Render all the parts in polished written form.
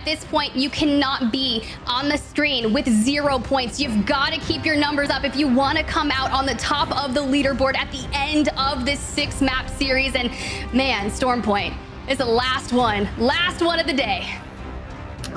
At this point, you cannot be on the screen with 0 points. You've got to keep your numbers up if you want to come out on the top of the leaderboard at the end of this 6-map series. And man, Storm Point is the last one of the day.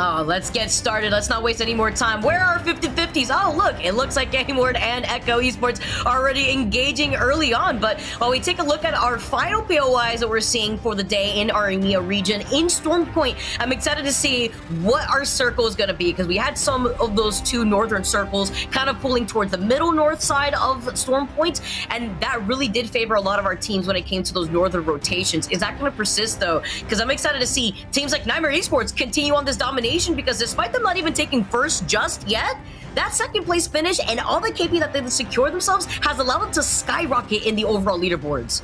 Oh, let's get started. Let's not waste any more time. Where are our 50-50s? Oh, look, it looks like GameWard and Echo Esports are already engaging early on. But while we take a look at our final POIs that we're seeing for the day in our Emea region in Storm Point, I'm excited to see what our circle is going to be, because we had some of those two northern circles kind of pulling towards the middle north side of Storm Point, and that really did favor a lot of our teams when it came to those northern rotations. Is that going to persist, though? Because I'm excited to see teams like Nightmare Esports continue on this domination, because despite them not even taking first just yet, that second place finish and all the KP that they've secured themselves has allowed them to skyrocket in the overall leaderboards.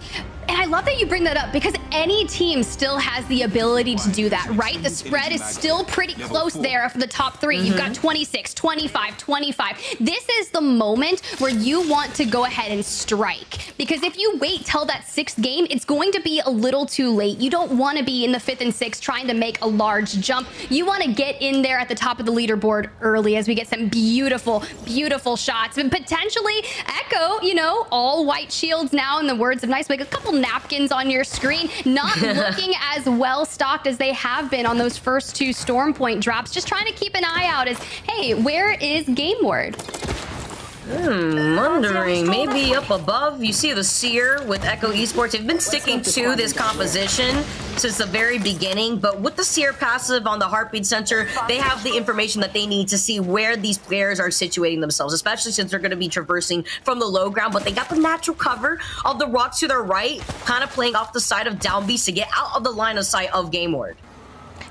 And I love that you bring that up, because any team still has the ability to do that, right? The spread is still pretty close there for the top three. You've got 26, 25, 25. This is the moment where you want to go ahead and strike, because if you wait till that 6th game, it's going to be a little too late. You don't want to be in the 5th and 6th trying to make a large jump. You want to get in there at the top of the leaderboard early, as we get some beautiful, beautiful shots. And potentially Echo, you know, all white shields now, in the words of Nice, like a couple napkins on your screen, not looking as well stocked as they have been on those first 2 Storm Point drops. Just trying to keep an eye out as, hey, where is GameWard? Wondering, maybe up above. You see the Seer with Echo Esports. They've been sticking to this composition since the very beginning, but with the Seer passive on the heartbeat sensor, they have the information that they need to see where these players are situating themselves, especially since they're going to be traversing from the low ground. But they got the natural cover of the rocks to their right, kind of playing off the side of Down Beast to get out of the line of sight of GameWard.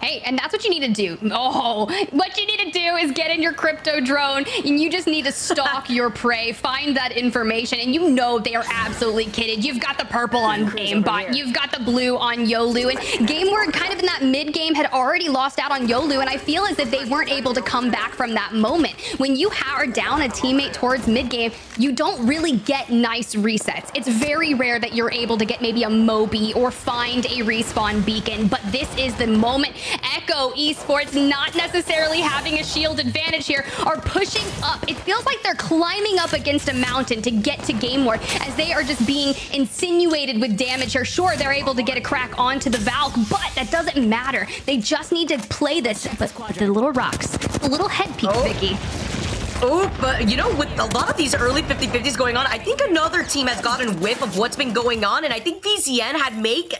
Hey, and that's what you need to do. Oh, what you need to do is get in your crypto drone, and you just need to stalk your prey, find that information, and you know they are absolutely kidded. You've got the purple on Aimbot, you've got the blue on Yolu, and GameWard kind of in that mid-game had already lost out on Yolu, and I feel as if they weren't able to come back from that moment. When you are down a teammate towards mid-game, you don't really get nice resets. It's very rare that you're able to get maybe a Moby or find a respawn beacon, but this is the moment. Echo Esports, not necessarily having a shield advantage here, are pushing up. It feels like they're climbing up against a mountain to get to GameWard, as they are just being insinuated with damage here. Sure, they're able to get a crack onto the Valk, but that doesn't matter. They just need to play this with the little rocks, a little head peek, Vicky. Oh, but you know, with a lot of these early 50-50s going on, I think another team has gotten whiff of what's been going on, and I think VZN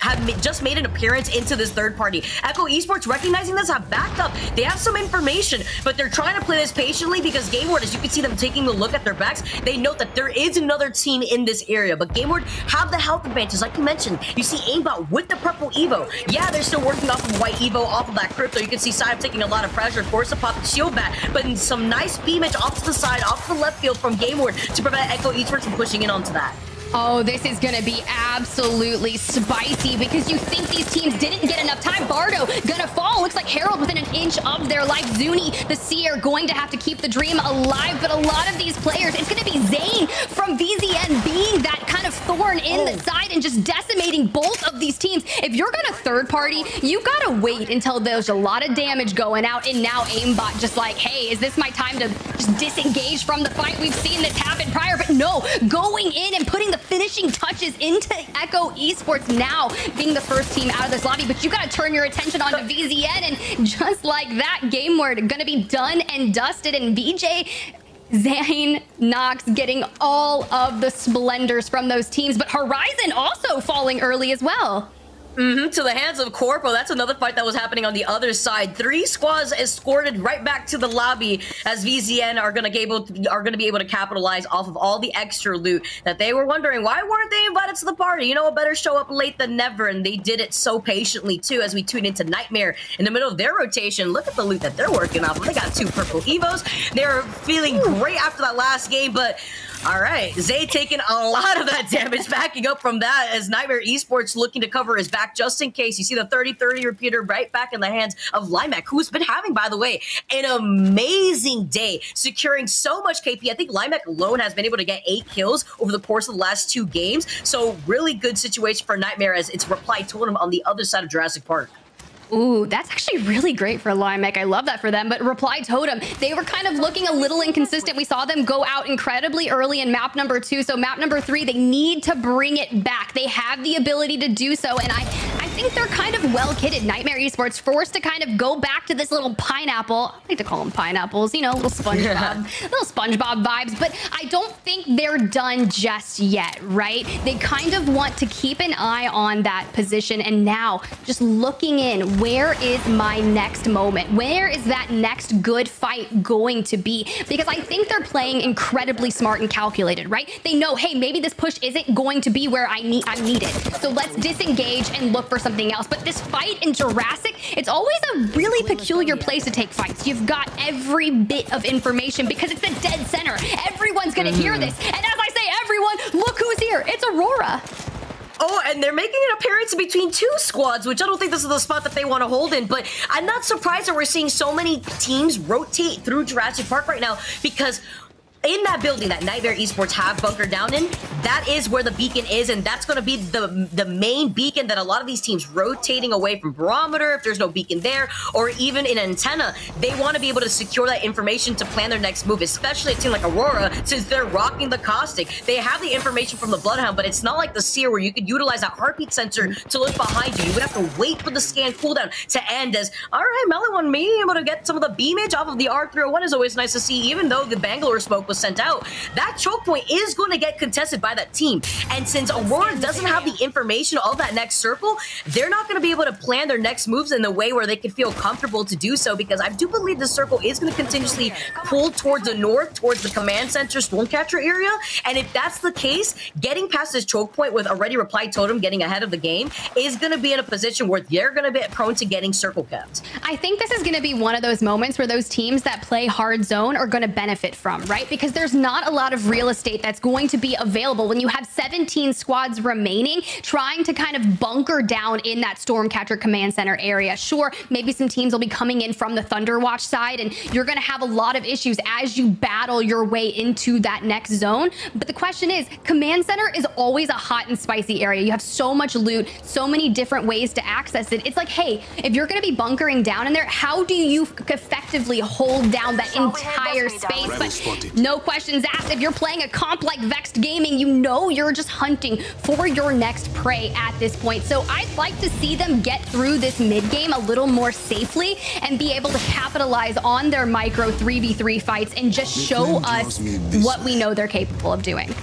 had just made an appearance into this third party. Echo Esports, recognizing this, have backed up. They have some information, but they're trying to play this patiently, because GameWard, as you can see them taking a look at their backs, they note that there is another team in this area, but GameWard have the health advantage, like you mentioned. You see Aimbot with the purple Evo. Yeah, they're still working off of white Evo, off of that crypto. You can see Side taking a lot of pressure, forced to pop the shield back, but in some nice beamage off to the side, off the left field from GameWard to prevent Echo Esports from pushing in onto that. Oh, this is going to be absolutely spicy, because you think these teams didn't get enough time. Bardo gonna fall. Looks like Herald within an inch of their life. Zuni, the Seer, going to have to keep the dream alive. But a lot of these players, it's going to be Zane from VZN being that kind of thorn in the side and just decimating both of these teams. If you're going to third party, you got to wait until there's a lot of damage going out. And now Aimbot just like, hey, is this my time to just disengage from the fight? We've seen this happen prior, but no, going in and putting the finishing touches into Echo Esports, now being the first team out of this lobby. But you got to turn your attention onto VZN, and just like that, GameWard gonna be done and dusted, and VJ Zane Knox getting all of the splendors from those teams, but Horizon also falling early as well. To the hands of Corpo. That's another fight that was happening on the other side. 3 squads escorted right back to the lobby, as VZN are gonna be able to capitalize off of all the extra loot that they were wondering, why weren't they invited to the party? You know, it better show up late than never, and they did it so patiently too, as we tune into Nightmare in the middle of their rotation. Look at the loot that they're working off of. They got 2 purple Evos. They're feeling great after that last game, but all right, Zay taking a lot of that damage, backing up from that, as Nightmare Esports looking to cover his back just in case. You see the 30-30 repeater right back in the hands of Limac, who's been having, by the way, an amazing day, securing so much KP. I think Limac alone has been able to get 8 kills over the course of the last 2 games. So really good situation for Nightmare, as it's Reply Totem on the other side of Jurassic Park. Ooh, that's actually really great for Limek. I love that for them. But Reply Totem, they were kind of looking a little inconsistent. We saw them go out incredibly early in map number 2. So map number 3, they need to bring it back. They have the ability to do so. And I think they're kind of well-kitted. Nightmare Esports forced to kind of go back to this little pineapple. I like to call them pineapples, you know, little SpongeBob vibes. But I don't think they're done just yet, right? They kind of want to keep an eye on that position. And now just looking in, where is my next moment? Where is that next good fight going to be? Because I think they're playing incredibly smart and calculated, right? They know, hey, maybe this push isn't going to be where I'm needed. So let's disengage and look for something else. But this fight in Jurassic, it's always a really peculiar place to take fights. You've got every bit of information because it's the dead center. Everyone's gonna hear this. And as I say everyone, look who's here. It's Aurora. Oh, and they're making an appearance between 2 squads, which I don't think this is the spot that they want to hold in, but I'm not surprised that we're seeing so many teams rotate through Jurassic Park right now, because in that building that Nightmare Esports have bunkered down in, that is where the beacon is, and that's going to be the main beacon that a lot of these teams rotating away from Barometer, if there's no beacon there, or even an antenna, they want to be able to secure that information to plan their next move, especially a team like Aurora, since they're rocking the Caustic. They have the information from the Bloodhound, but it's not like the Seer where you could utilize that heartbeat sensor to look behind you. You would have to wait for the scan cooldown to end as, all right, Melon may be able to get some of the beamage off of the R301 is always nice to see, even though the Bangalore smoke was sent out. That choke point is going to get contested by that team. And since Aurora doesn't have the information of that next circle, they're not going to be able to plan their next moves in the way where they can feel comfortable to do so, because I do believe the circle is going to continuously pull towards the north, towards the command center, Stormcatcher area. And if that's the case, getting past this choke point with already Reply Totem getting ahead of the game is going to be in a position where they're going to be prone to getting circle kept. I think this is going to be one of those moments where those teams that play hard zone are going to benefit from, right? Because there's not a lot of real estate that's going to be available when you have 17 squads remaining trying to kind of bunker down in that Stormcatcher command center area. Sure, maybe some teams will be coming in from the Thunderwatch side, and you're going to have a lot of issues as you battle your way into that next zone. But the question is, command center is always a hot and spicy area. You have so much loot, so many different ways to access it. It's like, hey, if you're going to be bunkering down in there, how do you effectively hold down that entire space? But no questions asked. If you're playing a comp like Vexed Gaming, you know you're just hunting for your next prey at this point. So I'd like to see them get through this mid game a little more safely and be able to capitalize on their micro 3v3 fights and just show us what we know they're capable of doing.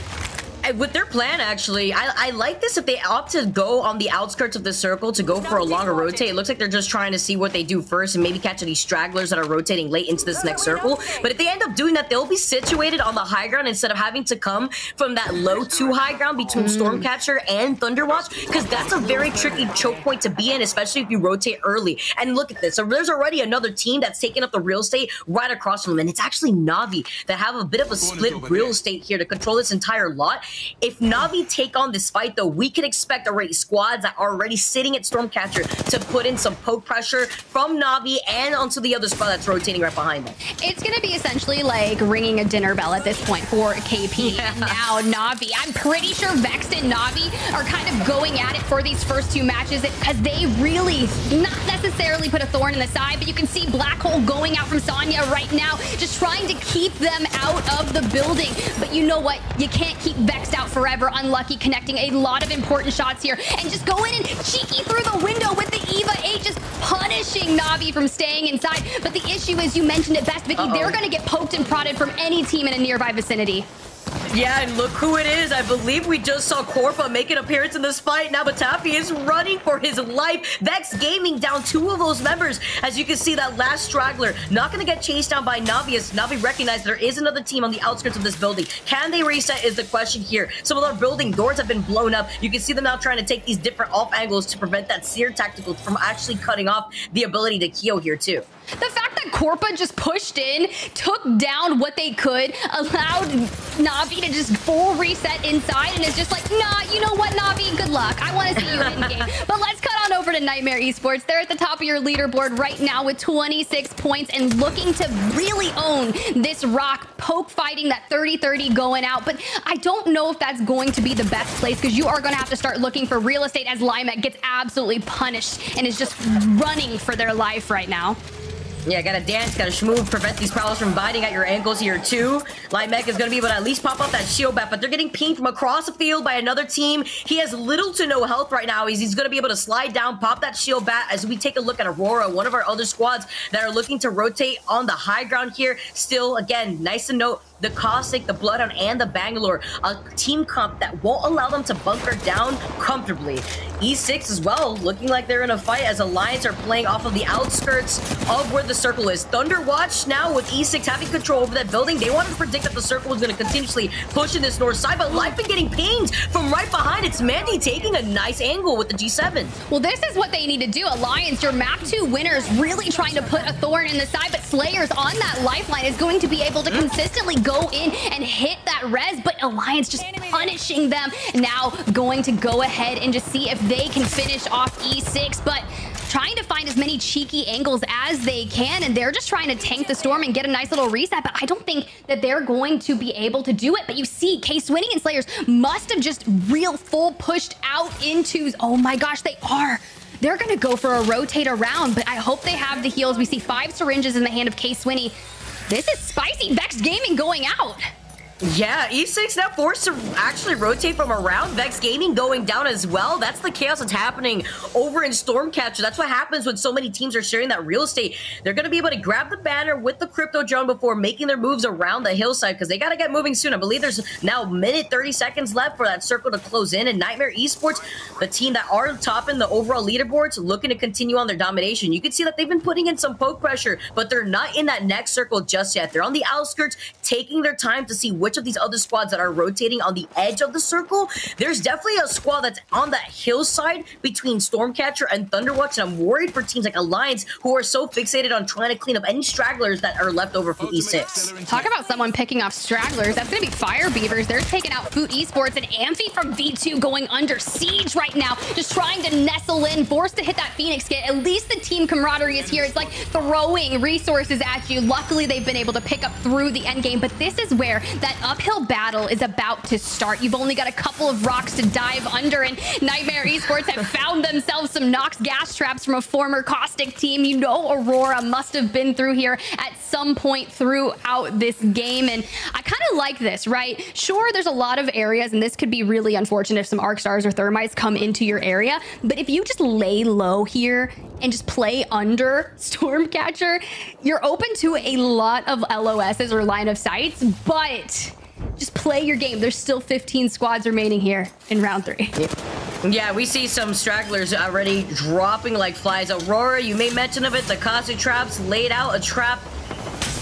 With their plan, actually, I like this if they opt to go on the outskirts of the circle to go for a longer rotate. It looks like they're just trying to see what they do first and maybe catch any stragglers that are rotating late into this next circle. But if they end up doing that, they'll be situated on the high ground instead of having to come from that low to high ground between Stormcatcher and Thunderwatch, because that's a very tricky choke point to be in, especially if you rotate early. And look at this. So there's already another team that's taking up the real estate right across from them, and it's actually Na'Vi that have a bit of a split real estate here to control this entire lot. If Na'Vi take on this fight, though, we can expect already squads that are already sitting at Stormcatcher to put in some poke pressure from Na'Vi and onto the other squad that's rotating right behind them. It's going to be essentially like ringing a dinner bell at this point for KP. Yeah. Now Na'Vi. I'm pretty sure Vexed and Na'Vi are kind of going at it for these first 2 matches because they really not necessarily put a thorn in the side, but you can see Black Hole going out from Sonya right now, just trying to keep them out of the building. But you know what? You can't keep Vexed out forever. Unlucky connecting a lot of important shots here and just go in and cheeky through the window with the Eva 8, just punishing Na'Vi from staying inside. But the issue is, you mentioned it best, Vicky, they're going to get poked and prodded from any team in a nearby vicinity. Yeah, and look who it is. I believe we just saw Corpa make an appearance in this fight. Now Batafi is running for his life. Vex Gaming down 2 of those members. As you can see, that last straggler not going to get chased down by Na'Vi, as Na'Vi recognized there is another team on the outskirts of this building. Can they reset is the question here. Some of our building doors have been blown up. You can see them now trying to take these different off angles to prevent that Seer tactical from actually cutting off the ability to Kyo here too. The fact that Corpa just pushed in, took down what they could, allowed Navi to just full reset inside, and is just like, nah, you know what, Navi, good luck. I want to see you in game. But let's cut on over to Nightmare Esports. They're at the top of your leaderboard right now with 26 points and looking to really own this rock, poke fighting that 30-30 going out. But I don't know if that's going to be the best place, because you are going to have to start looking for real estate as Limek gets absolutely punished and is just running for their life right now. Yeah, gotta dance, gotta schmoove, prevent these prowlers from biting at your ankles here too. Limek is gonna be able to at least pop up that shield bat, but they're getting pinged from across the field by another team. He has little to no health right now. He's gonna be able to slide down, pop that shield bat as we take a look at Aurora, one of our other squads that are looking to rotate on the high ground here. Still, again, nice to note, the Caustic, the Bloodhound, and the Bangalore, a team comp that won't allow them to bunker down comfortably. E6 as well, looking like they're in a fight as Alliance are playing off of the outskirts of where the circle is. Thunderwatch now with E6 having control over that building. They wanted to predict that the circle was going to continuously push in this north side, but Life been getting pinged from right behind. It's Mandy taking a nice angle with the G7. Well, this is what they need to do. Alliance, your map 2 winners, really trying to put a thorn in the side, but Slayers on that lifeline is going to be able to consistently go in and hit that res, but Alliance just punishing them. Now going to go ahead and just see if they can finish off E6, but trying to find as many cheeky angles as they can, and they're just trying to tank the storm and get a nice little reset, but I don't think that they're going to be able to do it. But you see, K-Swinning and Slayers must have just real full pushed out into, oh my gosh, they are. They're going to go for a rotate around, but I hope they have the heals. We see 5 syringes in the hand of K-Swinny. This is spicy. Vex Gaming going out. Yeah, E6 now forced to actually rotate from around. Vex Gaming going down as well. That's the chaos that's happening over in Stormcatcher. That's what happens when so many teams are sharing that real estate. They're going to be able to grab the banner with the crypto drone before making their moves around the hillside, because they got to get moving soon. I believe there's now minute 30 seconds left for that circle to close in. And Nightmare Esports, the team that are topping the overall leaderboards, looking to continue on their domination. You can see that they've been putting in some poke pressure, but they're not in that next circle just yet. They're on the outskirts, taking their time to see which of these other squads that are rotating on the edge of the circle. There's definitely a squad that's on that hillside between Stormcatcher and Thunderwatch, and I'm worried for teams like Alliance, who are so fixated on trying to clean up any stragglers that are left over from E6. Talk about someone picking off stragglers. That's going to be Fire Beavers. They're taking out Foot Esports, and Amphi from V2 going under siege right now, just trying to nestle in, forced to hit that Phoenix kit. At least the team camaraderie is here. It's like throwing resources at you. Luckily, they've been able to pick up through the end game, but this is where that uphill battle is about to start. You've only got a couple of rocks to dive under, and Nightmare Esports have found themselves some Nox gas traps from a former Caustic team. You know Aurora must have been through here at some point throughout this game, and I kind of like this, right? Sure, there's a lot of areas, and this could be really unfortunate if some Arc Stars or Thermites come into your area, but if you just lay low here and just play under Stormcatcher, you're open to a lot of LOSs or line of sights, but just play your game. There's still 15 squads remaining here in round 3. Yeah, we see some stragglers already dropping like flies. Aurora, you made mention of it. The Caustic traps laid out a trap.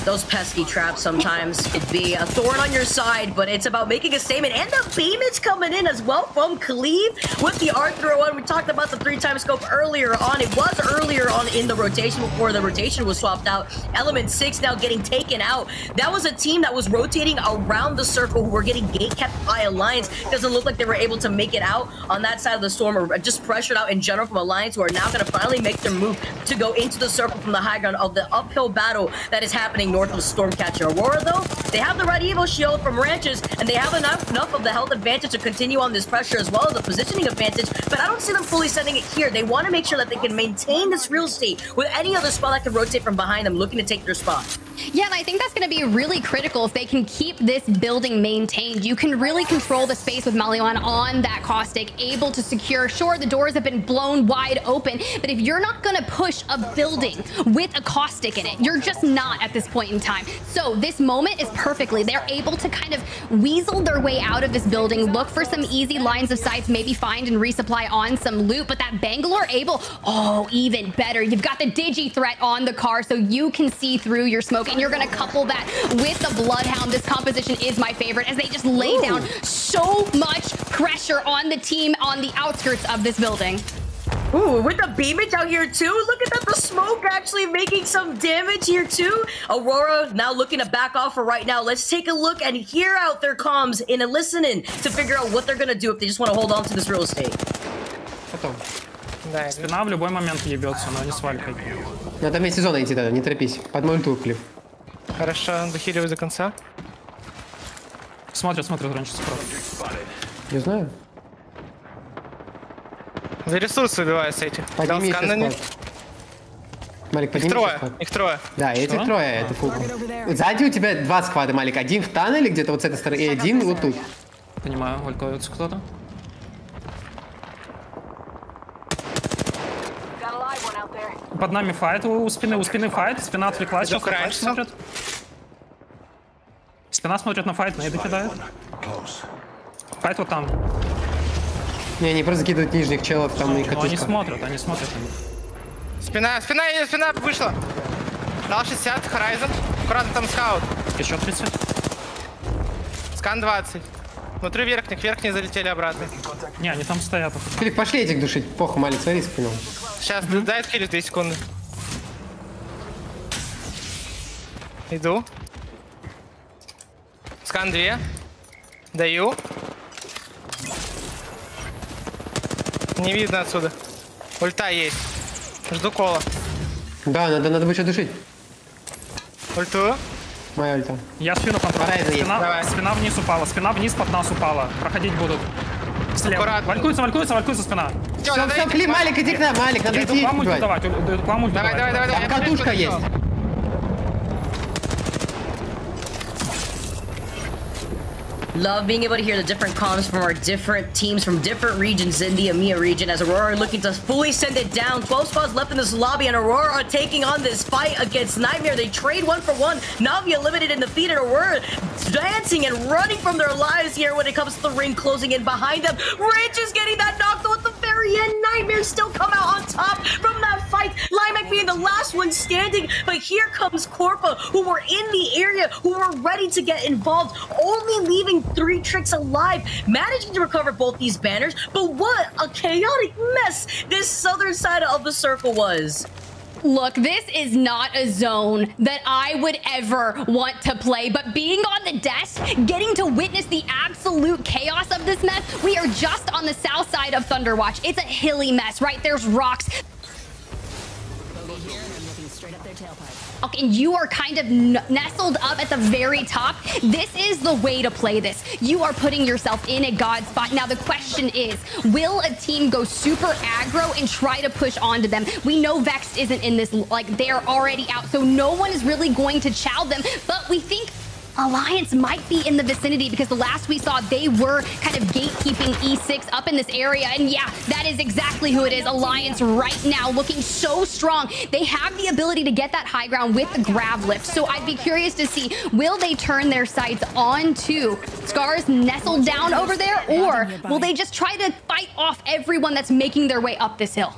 Those pesky traps sometimes could be a thorn on your side, but it's about making a statement. And the payments coming in as well from Cleve with the R301. We talked about the 3-time scope earlier on. It was earlier on in the rotation before the rotation was swapped out. Element 6 now getting taken out. That was a team that was rotating around the circle who were getting gate kept by Alliance. Doesn't look like they were able to make it out on that side of the storm, or just pressured out in general from Alliance, who are now going to finally make their move to go into the circle from the high ground of the uphill battle that is happening north of Stormcatcher. Aurora, though, they have the right Evo shield from Ranches, and they have enough of the health advantage to continue on this pressure, as well as the positioning advantage, but I don't see them fully setting it here. They want to make sure that they can maintain this real estate with any other spot that can rotate from behind them, looking to take their spot. Yeah, and I think that's going to be really critical if they can keep this building maintained. You can really control the space with Maliwan on that Caustic, able to secure. Sure, the doors have been blown wide open, but if you're not going to push a building with a Caustic in it, you're just not at this point in time. So this moment is perfectly. They're able to kind of weasel their way out of this building, look for some easy lines of sights, maybe find and resupply on some loot, but that Bangalore able, oh, even better. You've got the Digi threat on the car, so you can see through your smoke, and you're going to couple that with the Bloodhound. This composition is my favorite, as they just lay down so much pressure on the team on the outskirts of this building. Ooh, with the beamage out here too. Look at that, the smoke actually making some damage here too. Aurora now looking to back off for right now. Let's take a look and hear out their comms and listen in to figure out what they're gonna do if they just want to hold on to this real estate. Потом. Да, спина в любой момент ебется, но не свалькой. Надо вместе зоной идти тогда, не торопись. Под мой ульту, Клифф. Хорошо, дохиливай до конца. Смотрят, раньше справа. Не знаю. За ресурсы выбиваются эти. Подними еще склад. Малик, подними еще склад. Их трое. Да, этих трое, это фука. Сзади у тебя 2 склада, Малик. Один в тоннеле где-то вот с этой стороны, и один вот тут. Понимаю, валькается кто-то. Под нами файт, у спины файт, спина отвлеклась, сейчас файт смотрит. Спина смотрит на файт, нейды кидает. Файт вот там. Не, они просто закидывают нижних челов, там и катушка. Они смотрят. Спина вышла. Дал 60, Horizon. Аккуратно там скаут. Еще 30. Скан 20. Внутри верхние залетели обратно. Не, они там стоят. Клифф, пошли этих душить. Похуй, Малик, смотри, спину. Сейчас, дай отхилить 2 секунды. Иду. Скан 2. Даю. Не видно отсюда. Ульта есть. Жду кола. Да, надо бы что душить. Ульту. Моя ульта. Я спину контролирую. Спина вниз упала. Спина вниз под нас упала. Проходить будут. Слева. Валькуется спина. Все, Клифф, Малик, иди к нам, Малик, надо идти. Давай. Там катушка есть. Love being able to hear the different comms from our different teams from different regions in the Emea region as Aurora are looking to fully send it down. 12 spots left in this lobby and Aurora are taking on this fight against Nightmare. They trade 1 for 1. Navi eliminated and defeated. Aurora dancing and running from their lives here when it comes to the ring closing in behind them. Rich is getting that knocked out at the very end. Nightmare still come out on top from that fight. Limac being the last one standing, but here comes Corpa, who were in the area, who were ready to get involved, only leaving 3 tricks alive, managing to recover both these banners. But what a chaotic mess this southern side of the circle was. Look, this is not a zone that I would ever want to play, but being on the desk, getting to witness the absolute chaos of this mess, we are just on the south side of Thunderwatch. It's a hilly mess, right? There's rocks. Okay, and you are kind of nestled up at the very top. This is the way to play this. You are putting yourself in a god spot. Now, the question is, will a team go super aggro and try to push onto them? We know Vex isn't in this, like, they're already out, so no one is really going to chow them, but we think Alliance might be in the vicinity because the last we saw, they were kind of gatekeeping E6 up in this area. And yeah, that is exactly who it is. Alliance right now looking so strong. They have the ability to get that high ground with the grab lift. So I'd be curious to see, will they turn their sights onto Scars nestled down over there? Or will they just try to fight off everyone that's making their way up this hill?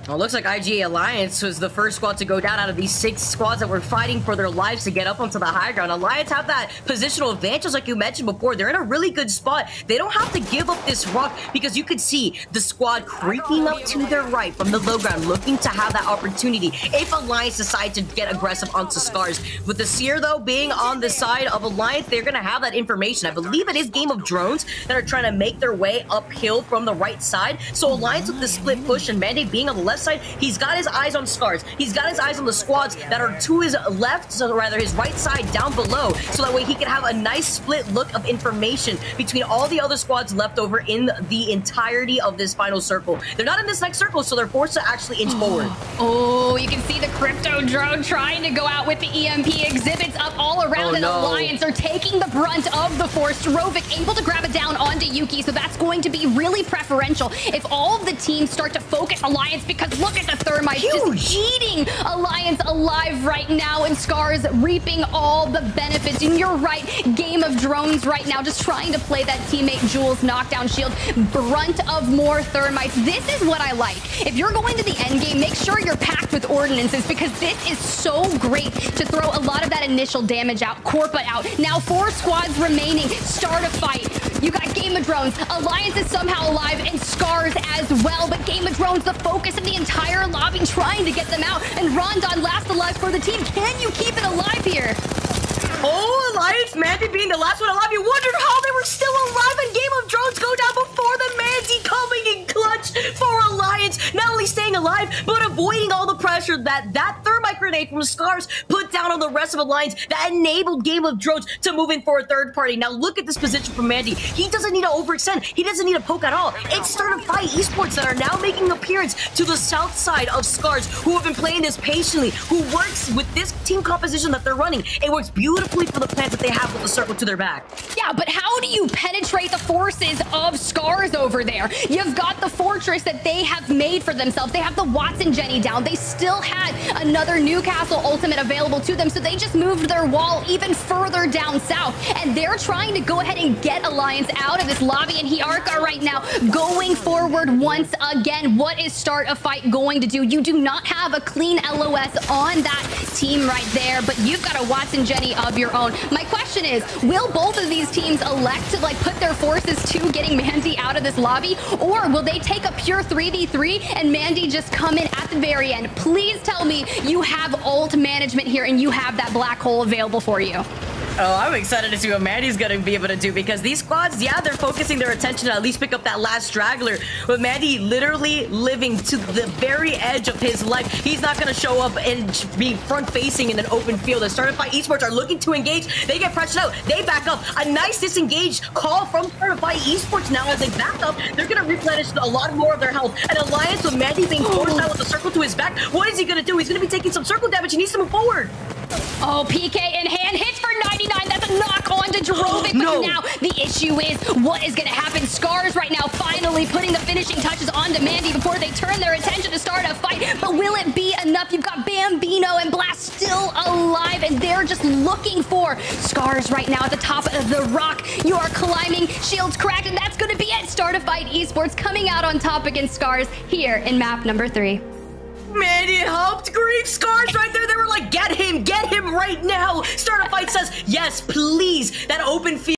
Well, it looks like IGA Alliance was the first squad to go down out of these 6 squads that were fighting for their lives to get up onto the high ground. Alliance have that positional advantage, like you mentioned before. They're in a really good spot. They don't have to give up this rock because you could see the squad creeping up to their right from the low ground, looking to have that opportunity if Alliance decide to get aggressive onto Scars. With the Seer, though, being on the side of Alliance, they're going to have that information. I believe it is Game of Drones that are trying to make their way uphill from the right side. So Alliance with the split push and Mandate being on the left side, he's got his eyes on Scars. He's got his eyes on the squads that are to his left, so rather his right side down below, so that way he can have a nice split look of information between all the other squads left over in the entirety of this final circle. They're not in this next circle, so they're forced to actually inch forward. Oh, you can see the crypto drone trying to go out with the EMP exhibits up all around, and Alliance are taking the brunt of the force. Rovic able to grab it down onto Yuki, so that's going to be really preferential if all of the teams start to focus Alliance, because look at the Thermites just eating Alliance alive right now, and Scars reaping all the benefits. And you're right, Game of Drones right now, just trying to play that teammate Jules knockdown shield. Brunt of more Thermites. This is what I like. If you're going to the end game, make sure you're packed with ordinances, because this is so great to throw a lot of that initial damage out. Corpa out. Now 4 squads remaining. Start a fight. You got Game of Drones. Alliance is somehow alive, and Scars as well. But Game of Drones, the focus of the entire lobby, trying to get them out. And Rondon last alive for the team. Can you keep it alive here? Oh, Alliance, Mandy being the last one alive. You wondered how they were still alive, and Game of Drones go down before the Mandy coming in clutch for Alliance. Not only staying alive, but avoiding all the pressure that thermite grenade from Scars put down on the rest of Alliance that enabled Game of Drones to move in for a third party. Now look at this position from Mandy. He doesn't need to overextend. He doesn't need to poke at all. It's Certified Esports that are now making an appearance to the south side of Scars, who have been playing this patiently, who works with this team composition that they're running. It works beautifully for the plans that they have with the circle to their back. Yeah, but how do you penetrate the forces of Scars over there? You've got the fortress that they have made for themselves. They have the Watson Jenny down. They still had another Newcastle ultimate available to them, so they just moved their wall even further down south, and they're trying to go ahead and get Alliance out of this lobby. And Hiarka right now going forward once again. What is Start a Fight going to do? You do not have a clean LOS on that team right there, but you've got a Watson Jenny of your own. My question is, will both of these teams elect to put their forces to getting Mandy out of this lobby, or will they take a pure 3v3 and Mandy just come in at the very end? Please tell me you have ult management here and you have that black hole available for you. Oh, I'm excited to see what Mandy's going to be able to do, because these squads, yeah, they're focusing their attention to at least pick up that last straggler. But Mandy literally living to the very edge of his life. He's not going to show up and be front-facing in an open field. The Certified Esports are looking to engage. They get pressured out. They back up. A nice disengaged call from Certified Esports now as they back up. They're going to replenish a lot more of their health. An Alliance with Mandy being forced out with the circle to his back. What is he going to do? He's going to be taking some circle damage. He needs to move forward. Oh, PK in hand, hits for 99. That's a knock on to Jerovic. But now the issue is, what is going to happen? Scars right now finally putting the finishing touches onto Mandy before they turn their attention to Start a Fight. But will it be enough? You've got Bambino and Blast still alive, and they're just looking for Scars right now at the top of the rock. You are climbing, shields cracked, and that's going to be it. Start a Fight Esports coming out on top against Scars here in map number 3. Man, it helped grief. Scars right there. They were like, get him right now. Start a Fight says, yes, please. That open field.